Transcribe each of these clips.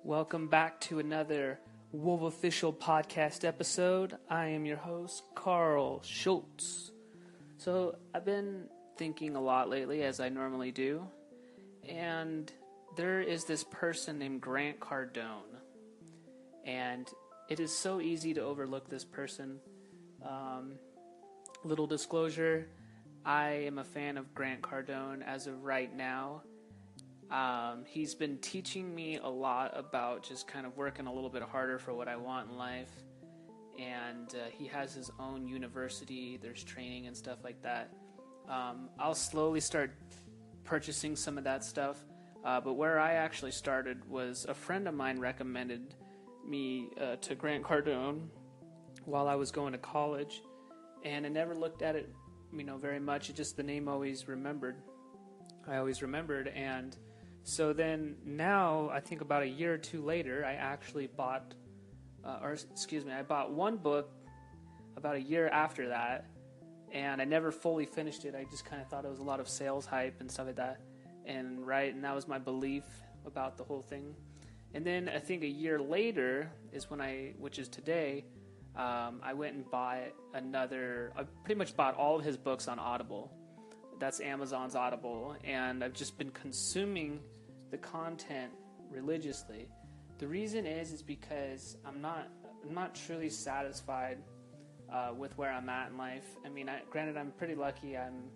Welcome back to another Wolf Official podcast episode. I am your host, Carl Schultz. So, I've been thinking a lot lately, as I normally do, and there is this person named Grant Cardone, and it is so easy to overlook this person. Little disclosure, I am a fan of Grant Cardone as of right now. He's been teaching me a lot about just kind of working a little bit harder for what I want in life. And he has his own university. There's training and stuff like that. I'll slowly start purchasing some of that stuff. But where I actually started was a friend of mine recommended me to Grant Cardone while I was going to college. And I never looked at it, very much. It just the name I always remembered. And so then now, I think about a year or two later, I actually bought, I bought one book about a year after that, and I never fully finished it. I just kind of thought it was a lot of sales hype and stuff like that, and that was my belief about the whole thing. And then I think a year later is which is today, I went and bought I pretty much bought all of his books on Audible. That's Amazon's Audible, and I've just been consuming the content religiously. The reason is because I'm not truly satisfied with where I'm at in life. Granted, I'm pretty lucky. I'm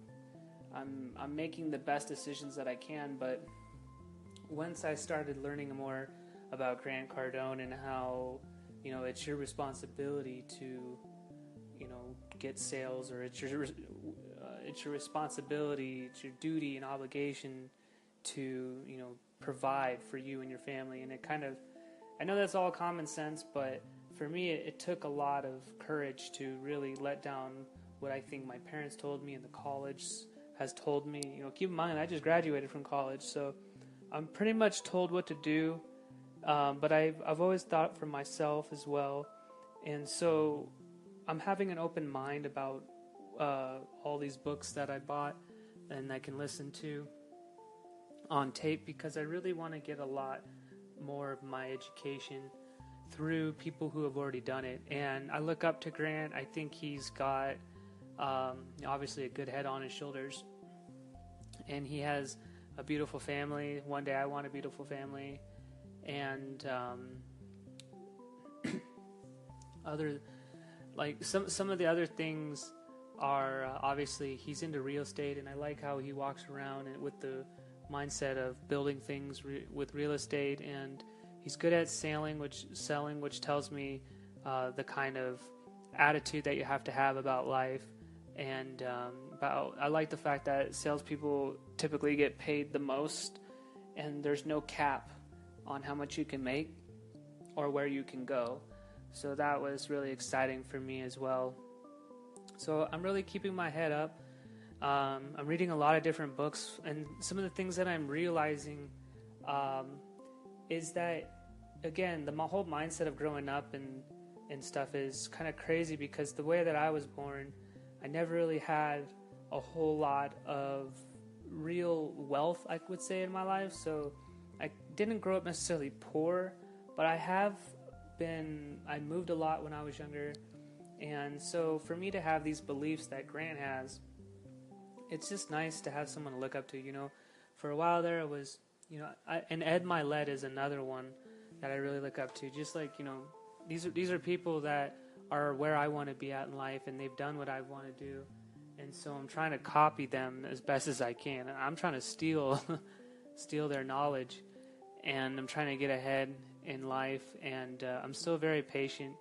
making the best decisions that I can, but once I started learning more about Grant Cardone and how it's your responsibility to get sales, or it's your responsibility, it's your duty and obligation to, provide for you and your family. And I know that's all common sense, but for me, it took a lot of courage to really let down what I think my parents told me and the college has told me. Keep in mind, I just graduated from college, so I'm pretty much told what to do, but I've always thought for myself as well. And so I'm having an open mind about all these books that I bought and I can listen to on tape, because I really want to get a lot more of my education through people who have already done it. And I look up to Grant. I think he's got obviously a good head on his shoulders, and he has a beautiful family. One day I want a beautiful family. And some of the other things are obviously he's into real estate, and I like how he walks around with the mindset of building things with real estate, and he's good at selling, which tells me the kind of attitude that you have to have about life. And I like the fact that salespeople typically get paid the most, and there's no cap on how much you can make or where you can go. So that was really exciting for me as well. So I'm really keeping my head up. I'm reading a lot of different books, and some of the things that I'm realizing is that, again, my whole mindset of growing up and stuff is kind of crazy, because the way that I was born, I never really had a whole lot of real wealth, I would say, in my life. So I didn't grow up necessarily poor, but I moved a lot when I was younger. And so for me to have these beliefs that Grant has, it's just nice to have someone to look up to. For a while there, it was, and Ed Milet is another one that I really look up to. Just like, these are people that are where I want to be at in life, and they've done what I want to do. And so I'm trying to copy them as best as I can. I'm trying to steal their knowledge, and I'm trying to get ahead in life. And I'm still very patient,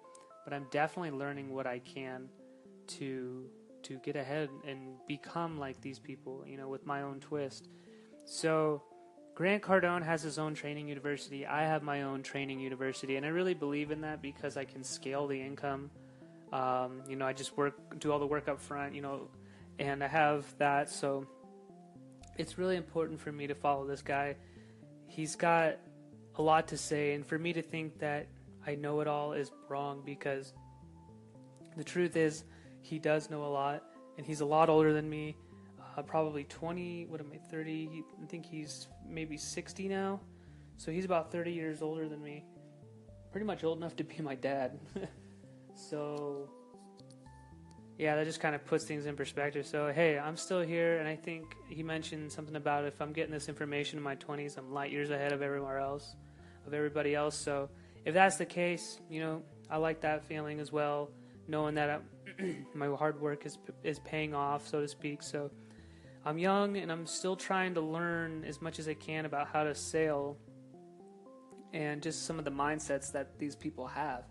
but I'm definitely learning what I can to get ahead and become like these people, with my own twist. So Grant Cardone has his own training university. I have my own training university, and I really believe in that because I can scale the income. I just do all the work up front, and I have that. So it's really important for me to follow this guy. He's got a lot to say, and for me to think that I know it all is wrong, because the truth is he does know a lot, and he's a lot older than me, probably 20, 30, I think he's maybe 60 now. So he's about 30 years older than me. Pretty much old enough to be my dad. So, yeah, that just kind of puts things in perspective. So, hey, I'm still here, and I think he mentioned something about if I'm getting this information in my 20s, I'm light years ahead of everybody else. So, if that's the case, I like that feeling as well, knowing that my hard work is paying off, so to speak. So, I'm young, and I'm still trying to learn as much as I can about how to sail and just some of the mindsets that these people have.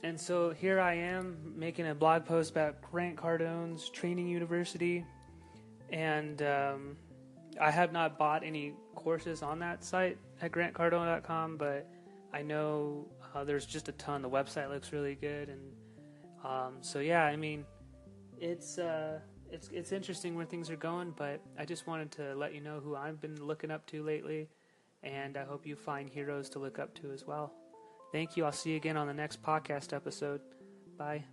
And so here I am making a blog post about Grant Cardone's Training University, and I have not bought any courses on that site at grantcardone.com, but I know there's just a ton. The website looks really good, and so yeah, I mean, it's interesting where things are going, but I just wanted to let you know who I've been looking up to lately, and I hope you find heroes to look up to as well. Thank you. I'll see you again on the next podcast episode. Bye.